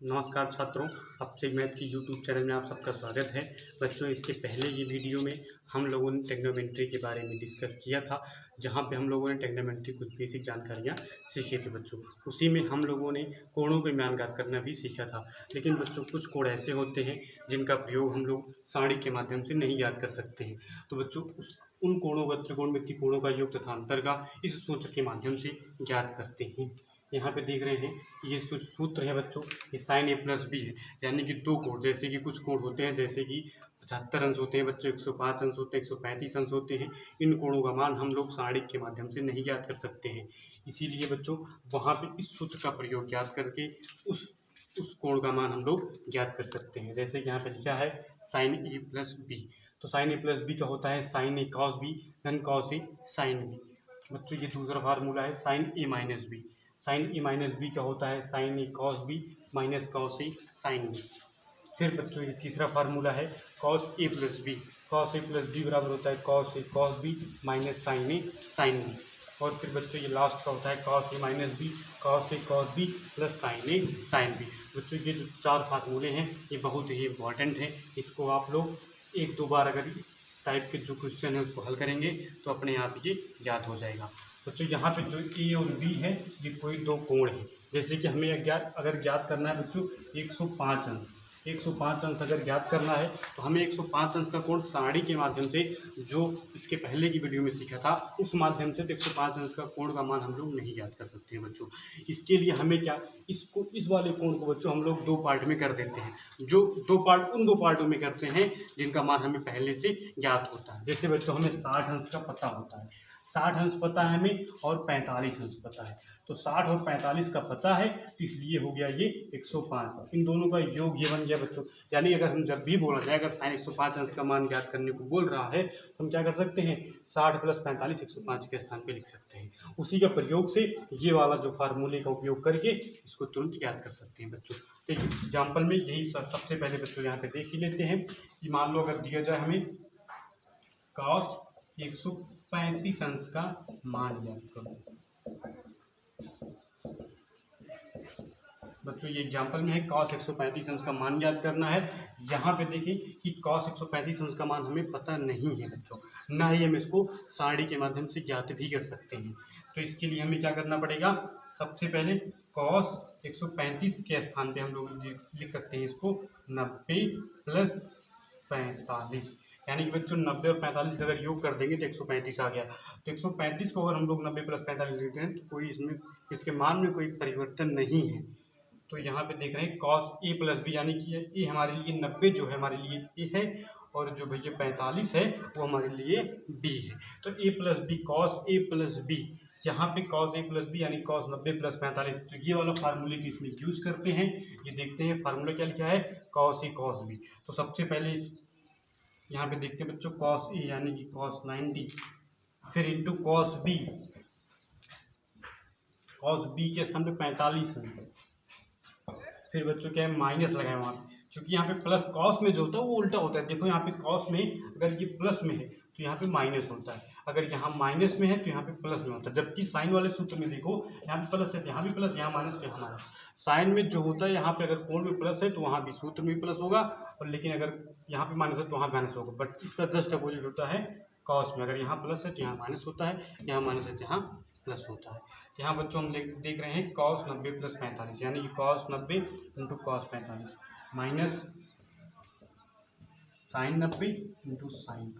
नमस्कार छात्रों, आपसे मैथ की यूट्यूब चैनल में आप सबका स्वागत है। बच्चों, इसके पहले ये वीडियो में हम लोगों ने ट्रिग्नोमेट्री के बारे में डिस्कस किया था, जहाँ पे हम लोगों ने ट्रिग्नोमेट्री कुछ बेसिक जानकारियाँ सीखी थी। बच्चों, उसी में हम लोगों ने कोणों के मान ज्ञात करना भी सीखा था। लेकिन बच्चों, कुछ कोण ऐसे होते हैं जिनका प्रयोग हम लोग सारणी के माध्यम से नहीं ज्ञात कर सकते हैं। तो बच्चों, उन कोणों का त्रिकोणमितीय कोणों का योग तथा अंतर का इस सूत्र के माध्यम से ज्ञात करते हैं। यहाँ पे देख रहे हैं, ये सूत्र है बच्चों, ये साइन ए प्लस बी है, यानी कि दो कोण, जैसे कि कुछ कोण होते हैं, जैसे कि 75 अंश होते हैं बच्चों, 105 अंश होते हैं, 135 अंश होते हैं। इन कोणों का मान हम लोग सारणी के माध्यम से नहीं ज्ञात कर सकते हैं। इसीलिए बच्चों, वहाँ पे इस सूत्र का प्रयोग ज्ञात करके उस कोण का मान हम लोग ज्ञात कर सकते हैं। जैसे कि यहाँ पे लिखा है साइन ए प्लस बी, तो साइन ए प्लस बी का होता है साइन ए कॉस बी धन कॉस ए साइन बी। बच्चों, ये दूसरा फार्मूला है साइन ए माइनस बी। साइन ए माइनस बी का होता है sign A cos B minus cos A sine B. फिर बच्चों, ये तीसरा फार्मूला है cos A plus B. Cos A plus B बराबर होता है cos A cos B minus sign A sine B. और फिर बच्चों, ये लास्ट का होता है cos A minus B cos A cos B plus sign A sine B. बच्चों, ये जो चार फार्मूले हैं ये बहुत ही इंपॉर्टेंट हैं। इसको आप लोग एक दो बार अगर इस टाइप के जो क्वेश्चन है उसको हल करेंगे तो अपने आप ये याद हो जाएगा। बच्चों, यहाँ पे जो ए और बी है ये कोई दो कोण है। जैसे कि हमें अगर ज्ञात करना है बच्चों 105 अंश अगर ज्ञात करना है तो हमें 105 अंश का कोण सारणी के माध्यम से, जो इसके पहले की वीडियो में सीखा था उस माध्यम से, तो 105 अंश का कोण का मान हम लोग नहीं ज्ञात कर सकते हैं बच्चों। इसके लिए हमें इस वाले कोण को बच्चों हम लोग दो पार्ट में कर देते हैं। जो उन दो पार्टों में करते हैं जिनका मान हमें पहले से ज्ञात होता है। जैसे बच्चों, हमें 60 अंश का पता होता है, 60 अंश पता है हमें और 45 अंश पता है। तो 60 और 45 का पता है, इसलिए हो गया ये 105। इन दोनों का योग ये बन गया बच्चों। यानी अगर हम जब भी बोला जाए, अगर साइन 105 अंश का मान ज्ञात करने को बोल रहा है तो हम क्या कर सकते हैं, 60 प्लस 45 105 के स्थान पे लिख सकते हैं। उसी का प्रयोग से ये वाला जो फार्मूले का उपयोग करके इसको तुरंत ज्ञात कर सकते हैं बच्चों। देखिए एग्जाम्पल में यही सबसे पहले बच्चों यहाँ पे देख ही लेते हैं कि मान लो अगर दिया जाए हमें कॉस 135 अंश का मान ज्ञात करो। बच्चों, ये एग्जाम्पल में है कॉस 135 अंश का मान ज्ञात करना है। यहाँ पे देखिए कि कॉस 135 अंश का मान हमें पता नहीं है बच्चों, ना ही हम इसको सारणी के माध्यम से ज्ञात भी कर सकते हैं। तो इसके लिए हमें क्या करना पड़ेगा, सबसे पहले कॉस 135 के स्थान पे हम लोग लिख सकते हैं इसको 90 प्लस 45। यानी कि बच्चों 90 और 45 का अगर योग कर देंगे तो 135 आ गया। तो 135 को अगर हम लोग 90 प्लस 45 लिखते हैं तो कोई इसके मान में कोई परिवर्तन नहीं है। तो यहाँ पे देख रहे हैं कॉस ए प्लस बी, यानी कि ये हमारे लिए 90 जो है हमारे लिए ए है, और जो भैया 45 है वो हमारे लिए बी है। तो ए plus B, cos A plus B, यहाँ पे कॉस ए प्लस बी यानी कॉस 90 प्लस 45। तो ये वाला फार्मूले की इसमें यूज करते हैं। ये देखते हैं फार्मूला क्या लिखा है, कॉस ए कॉस बी। तो सबसे पहले यहाँ पे देखते हैं बच्चों कॉस ए यानी कि कॉस 90, फिर इंटू कॉस बी के स्थान पे 45 है। फिर बच्चों क्या है, माइनस लगाए वहाँ पे, क्योंकि यहाँ पे प्लस कॉस में जो होता है वो उल्टा होता है। देखो यहाँ पे कॉस में अगर ये प्लस में है तो यहाँ पे माइनस होता है, अगर यहाँ माइनस में है तो यहाँ पे प्लस में होता है। जबकि साइन वाले सूत्र में देखो यहाँ पे प्लस है, यहाँ भी प्लस, यहाँ माइनस तो यहाँ माइनस। साइन में जो होता है यहाँ पे अगर कोण में प्लस है तो वहाँ भी सूत्र में प्लस होगा, और लेकिन अगर यहाँ पे माइनस है तो वहाँ माइनस होगा। बट इसका जस्ट अपोजिट होता है कॉस में, अगर यहाँ प्लस है तो यहाँ माइनस होता है, यहाँ माइनस है तो यहाँ प्लस होता है। तो यहाँ बच्चों हम देख रहे हैं कॉस 90 प्लस 45, यानी कि cos 90 into cos 45 minus sine 90 into sine.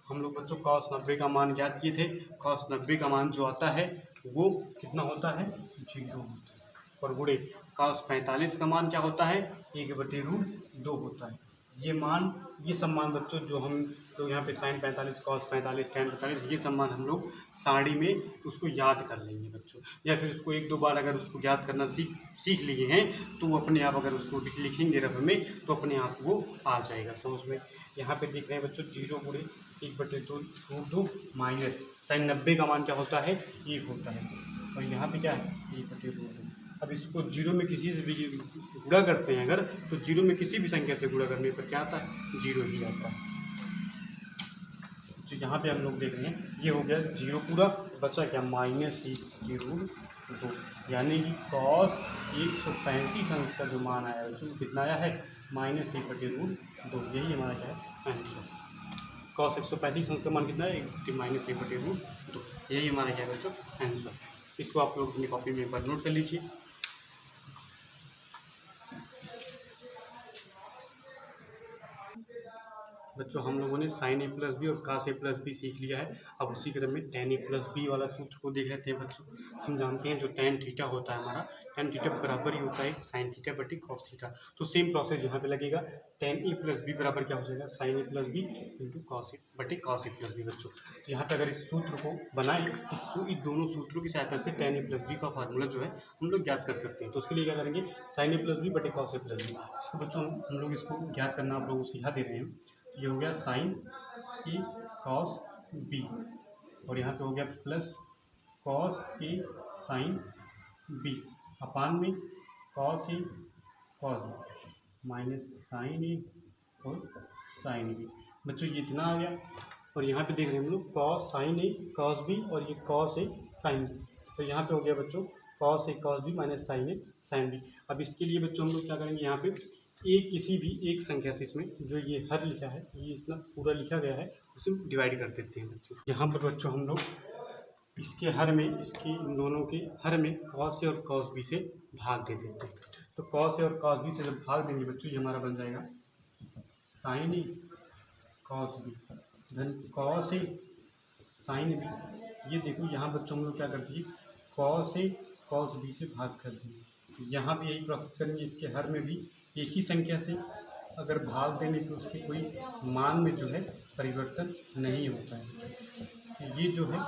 हम लोग बच्चों कॉस 90 का मान ज्ञात किए थे। कॉस 90 का मान जो आता है वो कितना होता है, 0 होता है। और गुणे कॉस 45 का मान क्या होता है, 1/√2 होता है। ये सब मान बच्चों जो हम तो यहाँ पे साइन 45 कॉस 45 टैन 45, ये सब मान हम लोग सारणी में उसको याद कर लेंगे बच्चों, या फिर उसको एक दो बार अगर उसको याद करना सीख लिए हैं तो अपने आप अगर उसको लिखेंगे रफ में तो अपने आप वो आ जाएगा समझ में। यहाँ पे देख रहे हैं बच्चों 0 गुणे 1/√2 माइनस साइन 90 का मान क्या होता है, 1 होता है, और यहाँ पे क्या है 1/√2। अब इसको 0 में किसी से भी गुणा करते हैं अगर, तो 0 में किसी भी संख्या से गुणा करने पर क्या आता है, 0 ही आता है। तो यहाँ पे हम लोग देख रहे हैं ये हो गया 0 पूरा, बचा क्या -1/√2। 2, यानी कि कॉस 135 अंश का जो मान आया बच्चों कितना आया है -1/√2। यही हमारा क्या है आंसर। कॉस 135 अंश का मान कितना है -1/√2। यही हमारा क्या है बच्चों आंसर। इसको आप लोग अपनी कॉपी में एक बार नोट कर लीजिए। बच्चों हम लोगों ने साइन ए प्लस बी और कास ए प्लस बी सीख लिया है। अब उसी क्रम में टेन ए प्लस बी वाला सूत्र को देख लेते हैं बच्चों। हम जानते हैं जो टेन थीटा होता है हमारा, टेन थीटा बराबर ही होता है साइन थीटा बटे कॉस थीटा। तो सेम प्रोसेस यहाँ पे लगेगा। टेन ए प्लस बी बराबर क्या हो जाएगा sign A plus B into cos A बटे कॉस ए प्लस बी बच्चों। तो यहाँ पे अगर इस सूत्र को बनाए इस दोनों सूत्रों की सहायता से टेन ए प्लस बी का फार्मूला जो है हम लोग ज्ञात कर सकते हैं। तो उसके लिए क्या करेंगे साइन ए प्लस बी बटे कॉस ए प्लस बी। इसको बच्चों हम लोग इसको ज्ञात करना आप लोगों को सिखा दे रहे हैं। ये हो गया साइन ए कॉस बी और यहाँ पे हो गया plus cos A sine B अपान में cos A cos B minus sign ए और साइन बी। बच्चों ये इतना आ गया और यहाँ पे देख रहे हैं हम लोग कॉस साइन ए कॉस बी और ये कॉस ए साइन बी। तो यहाँ पे हो गया बच्चों cos A cos B minus sign A sine B. अब इसके लिए बच्चों हम लोग क्या करेंगे यहाँ पे एक किसी भी एक संख्या से इसमें जो ये हर लिखा है ये इतना पूरा लिखा गया है उसे डिवाइड कर देते हैं बच्चों। यहाँ पर बच्चों हम लोग इसके हर में इसकी इन दोनों के हर में कॉस ए और कॉस बी से भाग दे देते हैं। तो कॉस ए और कॉस बी से जब भाग देंगे बच्चों ये हमारा बन जाएगा साइन ए कॉस बी धन कॉस ए साइन बी। ये देखो यहाँ बच्चों हम लोग क्या करते हैं कॉस ए कॉस बी से भाग कर देंगे। यहाँ भी यही प्रोसेस करेंगे। इसके हर में भी एक ही संख्या से अगर भाग देने तो उसके कोई मान में जो है परिवर्तन नहीं होता है। ये जो है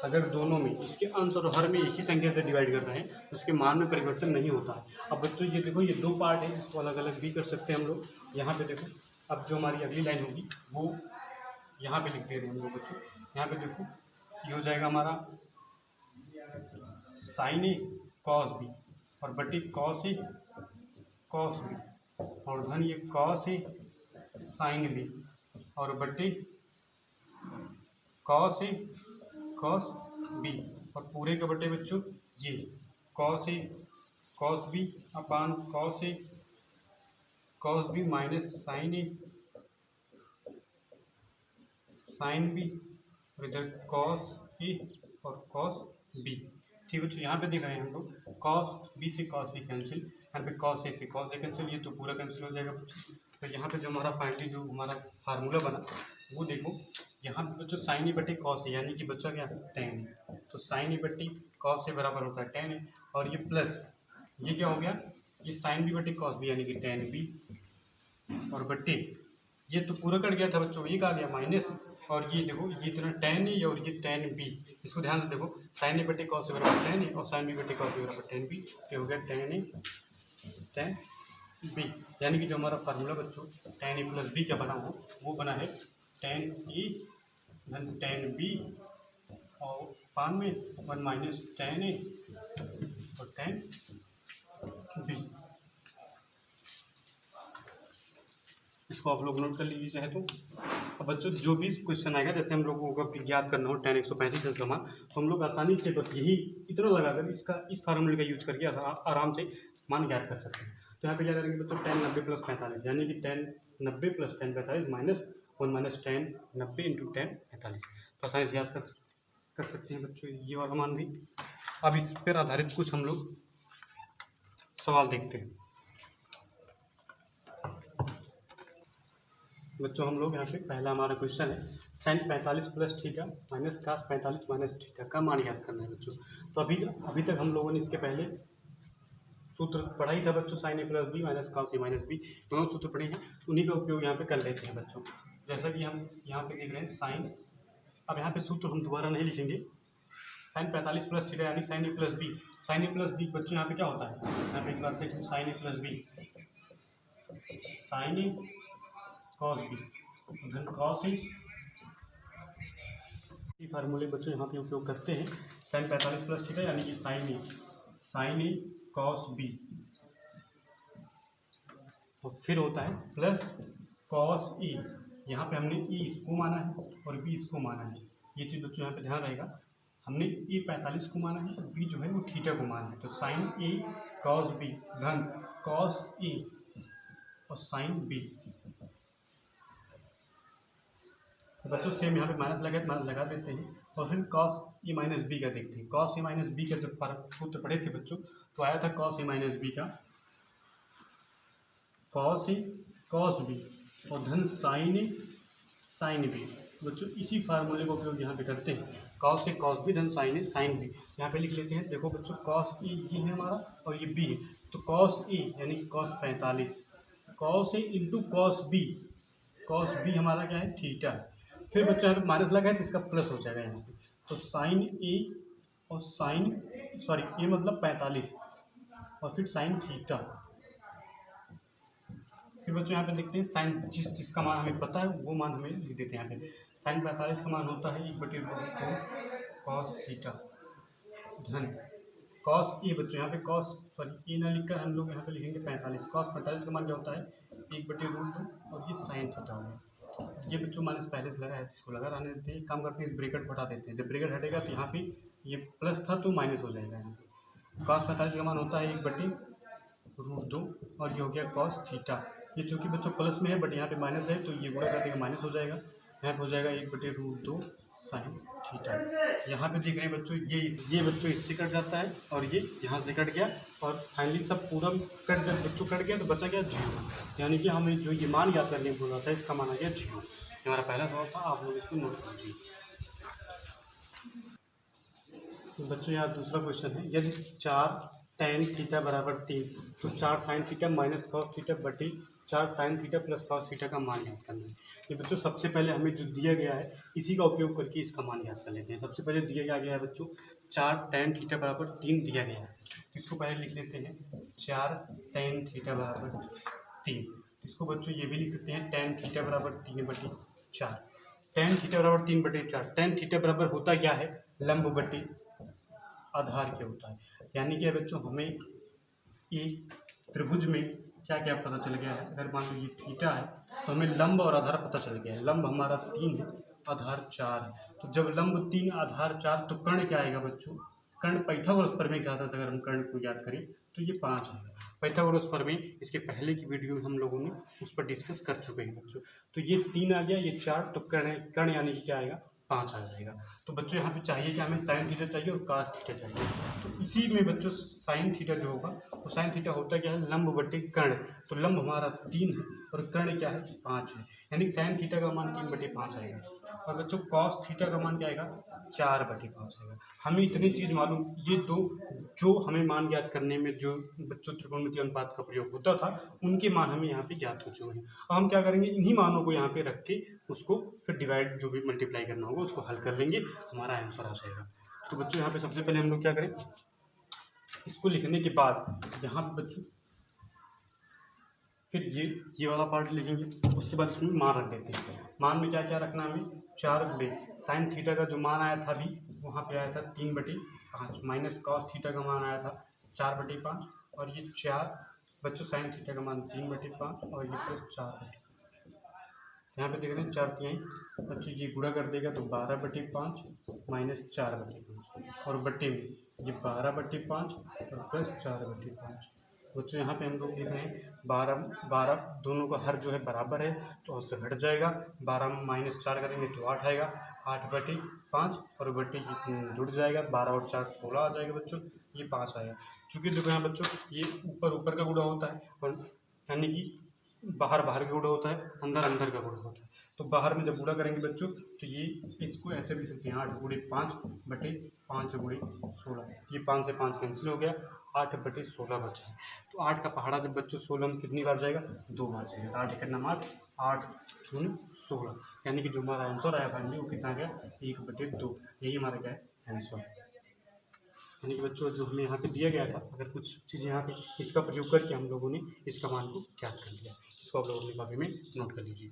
अगर दोनों में इसके अंश और हर में एक ही संख्या से डिवाइड कर रहे हैं तो उसके मान में परिवर्तन नहीं होता है। अब बच्चों ये देखो ये दो पार्ट है, इसको अलग अलग भी कर सकते हैं हम लोग। यहाँ पे देखो अब जो हमारी अगली लाइन होगी वो यहाँ पे लिख दे रहे हैं हम लोग बच्चों। यहाँ पे देखो ये हो जाएगा हमारा साइन ए कॉस बी और बटी कॉस ए कॉस बी और धन ये कॉस ए साइन बी और बटे कॉस ए कॉस बी और पूरे के बटे बच्चों ये cos A cos B upon cos A cos B minus sign A sine B और इधर कॉस ए और कॉस बी। ठीक बच्चों यहाँ पे देख रहे हैं हम लोग कॉस बी से कॉस बी कैंसिल, यहाँ पे कॉस ए से कॉस ए कैंसिल, ये तो पूरा कैंसिल हो जाएगा बच्चों। तो यहाँ पे जो हमारा फाइनली जो हमारा फार्मूला बना वो देखो यहाँ पे बच्चों साइन ए बटे कॉस ए यानी कि बच्चा क्या टेन ए। तो साइन ए बटे कॉस ए बराबर होता है टेन ए और ये प्लस ये क्या हो गया ये साइन बी बटे कॉस बी यानी कि टेन बी और बटे ये तो पूरा कट गया था बच्चों ये कहा गया माइनस और ये देखो ये इतना टेन ए और ये टेन बी। इसको ध्यान से देखो साइन ए बटे कॉस ए बराबर टेन ए और साइन बी बटे कॉस बी बराबर टेन बी। तो हो गया टेन ए टेन बी यानी कि जो हमारा फार्मूला बच्चों टेन ए प्लस बी क्या बना हो वो बना है टेन ए धन टेन बी और पान में वन माइनस टेन ए और टेन बी। इसको आप लोग नोट कर लीजिए चाहे तो। अब बच्चों जो भी क्वेश्चन आएगा जैसे हम लोगों को ज्ञात करना हो टेन 135 अंश का मान तो हम लोग आसानी से बस यही इतना लगाकर इसका इस फार्मूले का यूज करके आराम से मान ज्ञात कर सकते हैं। तो यहाँ पे क्या करेंगे बच्चों टेन 90 प्लस 45 यानी कि ten 90 plus 10 45 minus one minus ten 90 into 10 45। तो आसानी से याद कर सकते हैं बच्चों ये वाला मान भी। अब इस पर आधारित कुछ हम लोग सवाल देखते हैं बच्चों। हम लोग यहाँ पे पहला हमारा क्वेश्चन है sine 45 plus theta minus cos 45 minus theta का मान ज्ञात करना है बच्चों। तो अभी तक हम लोगों ने इसके पहले सूत्र पढ़ा ही था बच्चों साइन ए प्लस बी माइनस कास ए माइनस बी दोनों सूत्र पढ़े हैं उन्हीं का उपयोग यहाँ पे कर लेते हैं बच्चों। जैसा कि हम यहाँ पे देख रहे हैं साइन अब यहाँ पे सूत्र हम दोबारा नहीं लिखेंगे साइन 45 प्लस थीटा यानी साइन ए प्लस बी। साइन ए प्लस बी बच्चों यहाँ पे क्या होता है यहाँ पे एक बार देखो साइन ए प्लस बी साइन ए कॉस बी धन कॉस ए फार्मूले बच्चों यहाँ पे उपयोग करते हैं साइन 45 प्लस थीटा यानी कि साइन ए कॉस बी और फिर होता है प्लस कॉस ए। यहाँ पे हमने ई इसको माना है और बी इसको माना है। ये चीज़ बच्चों यहाँ पे ध्यान रहेगा हमने ए 45 को माना है और बी जो है वो थीटा को माना है। तो साइन ए कॉस बी धन कॉस ए और साइन बी। तो बच्चों सेम यहाँ पे माइनस लगा, माइनस लगा देते हैं और फिर कॉस ए माइनस बी का देखते हैं। कॉस ए माइनस बी का जब फर्क सूत्र पढ़े थे बच्चों तो आया था कॉस ए माइनस बी का कॉस ए कॉस बी और धन साइन ए साइन बी। बच्चों इसी फार्मूले का उपयोग यहाँ पे करते हैं, कॉस ए कॉस बी धन साइन ए साइन बी। यहाँ पे लिख लेते हैं, देखो बच्चों कॉस ए ये है हमारा और ये बी है, तो कॉस ए यानी cos 45 cos A into cos B हमारा क्या है थीटा। फिर बच्चों यहाँ पे माइनस लगा है तो इसका प्लस हो जाएगा यहाँ पे, तो साइन ए और साइन ए मतलब 45 और फिर साइन थीटा। फिर बच्चों यहाँ पे देखते हैं साइन जिसका मान हमें पता है वो मान हमें लिख देते हैं। यहाँ पे साइन 45 का मान होता है 1/2 कॉस थीटा धन कॉस ए। बच्चों यहाँ पे कॉस ए ना लिखकर हम लोग यहाँ पे लिखेंगे 45। कॉस 45 का मान क्या होता है 1/2 और ये साइन थीटा होगा। ये बच्चों माइनस पहले से लगा है, इसको लगा रहने देते हैं। काम करते हैं ब्रैकेट हटा देते हैं, जब ब्रैकेट हटेगा तो यहाँ पे ये प्लस था तो माइनस हो जाएगा। यहाँ पे कॉस 45 का मान होता है 1/2 और ये हो गया कॉस थीटा। ये चूँकि बच्चों प्लस में है बट यहाँ पे माइनस है तो ये गुणा कर देगा माइनस हो जाएगा। यहाँ पे हो जाएगा 1/2 साइन थीटा। यहाँ पे देख रहे हैं बच्चों ये बच्चों इससे कट जाता है और ये यहाँ से कट गया और फाइनली सब पूरा कट जब बच्चों कट गया तो बचा गया 0, यानी कि हमें जो ये मान याद करने को बोला था इसका मान आ गया 0। हमारा पहला सवाल था, आप लोग इसको नोट कर लीजिए। तो बच्चों यहाँ दूसरा क्वेश्चन है, यदि 4 tan थीटा बराबर 3 तो 4 sine theta minus cos theta बटे 4 sine theta plus cos theta का मान याद करना है। ये बच्चों सबसे पहले हमें जो दिया गया है इसी का उपयोग करके इसका मान याद कर लेते हैं। सबसे पहले दिया गया है बच्चों 4 tan थीटा बराबर 3 दिया गया है, इसको पहले लिख लेते हैं 4 tan थीटा बराबर 3। इसको बच्चों ये भी लिख सकते हैं tan थीटा बराबर 3/4। tan थीटा बराबर 3/4। tan थीटा बराबर होता क्या है लंब बटे आधार के होता है, यानी कि बच्चों हमें एक त्रिभुज में क्या क्या पता चल गया है। अगर मान लीजिए थीटा है तो हमें लंब और आधार पता चल गया है। लंब हमारा 3 है, आधार 4 है, तो जब लंब 3 आधार 4 तो कर्ण क्या आएगा बच्चों, कर्ण पाइथागोरस प्रमेय के आधार से अगर हम कर्ण को याद करें तो ये 5 आएगा। पाइथागोरस प्रमेय इसके पहले की वीडियो में हम लोगों ने उस पर डिस्कस कर चुके हैं बच्चों। तो ये 3 आ गया, ये 4 तो कर्ण यानी कि क्या आएगा 5 आ जाएगा। तो बच्चों यहाँ पे चाहिए कि हमें साइन थीटा चाहिए और कास थीटा चाहिए। तो इसी में बच्चों साइन थीटा जो होगा वो साइन थीटा होता क्या है लंब बटे कर्ण। तो लंब हमारा 3 है और कर्ण क्या है 5 है, यानी साइन थीटा का मान 3/5 आएगा। और बच्चों कॉस थीटा का मान क्या आएगा 4/5 आएगा। हमें इतनी चीज़ मालूम, ये दो जो हमें मान ज्ञात करने में जो बच्चों त्रिकोणमितीय अनुपात का प्रयोग होता था उनके मान हमें यहाँ पे ज्ञात हो चुके हैं। अब हम क्या करेंगे इन्हीं मानों को यहाँ पे रख के उसको फिर डिवाइड जो भी मल्टीप्लाई करना होगा उसको हल कर लेंगे, हमारा आंसर आ जाएगा। तो बच्चों यहाँ पे सबसे पहले हम लोग क्या करें, इसको लिखने के बाद यहाँ पे बच्चों फिर ये वाला पार्ट लिखेंगे, उसके बाद इसमें मान रख देते हैं। मान में क्या क्या रखना है हमें 4 साइन थीटा का जो मान आया था अभी वहाँ पे आया था 3/5 माइनस कॉस थीटा का मान आया था 4/5 और ये 4 बच्चों साइन थीटा का मान 3/5 और ये प्लस 4/5। यहाँ पे देख रहे हैं 4 बच्चों ये गुणा कर देगा तो 12/5 माइनस 4/5 और बट्टे में ये 12/5 और प्लस 4/5। बच्चों यहाँ पे हम लोग देख रहे हैं 12 दोनों का हर जो है बराबर है तो उससे घट जाएगा। 12 में -4 करेंगे तो 8 आएगा, 8/5 और बट्टे जुड़ जाएगा, 12 और 4 16 आ जाएगा बच्चों, ये 5 आएगा। चूँकि देखो यहाँ बच्चों ये ऊपर का गुणा होता है और यानी कि बाहर का गुणा होता है, अंदर का गुणा होता है। तो बाहर में जब गुणा करेंगे बच्चों तो ये इसको ऐसे भी सकते हैं 8×5/5/16। ये 5 से 5 कैंसिल हो गया, 8/16 बचा है। तो 8 का पहाड़ा जब बच्चों 16 में कितनी बार जाएगा 2 बार जाएगा। तो 8 का नाम 8 दूनी 16, यानी कि जो हमारा आंसर आया फाइनली वो कितना गया 1/2। यही हमारा क्या है आंसर। यानी कि बच्चों जो हमें यहाँ पे दिया गया था अगर कुछ चीज़ यहाँ पे इसका प्रयोग करके हम लोगों ने इसका मान को ज्ञात कर लिया। इसको आप लोग अपनी कॉपी में नोट कर लीजिए।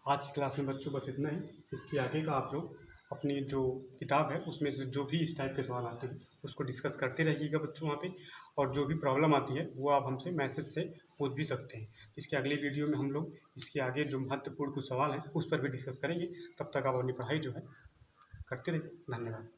आज की क्लास में बच्चों बस इतना ही। इसके आगे का आप लोग अपनी जो किताब है उसमें से जो भी इस टाइप के सवाल आते हैं उसको डिस्कस करते रहिएगा बच्चों वहाँ पे, और जो भी प्रॉब्लम आती है वो आप हमसे मैसेज से पूछ भी सकते हैं। इसके अगले वीडियो में हम लोग इसके आगे जो महत्वपूर्ण कुछ सवाल हैं उस पर भी डिस्कस करेंगे। तब तक आप अपनी पढ़ाई जो है करते रहिए। धन्यवाद।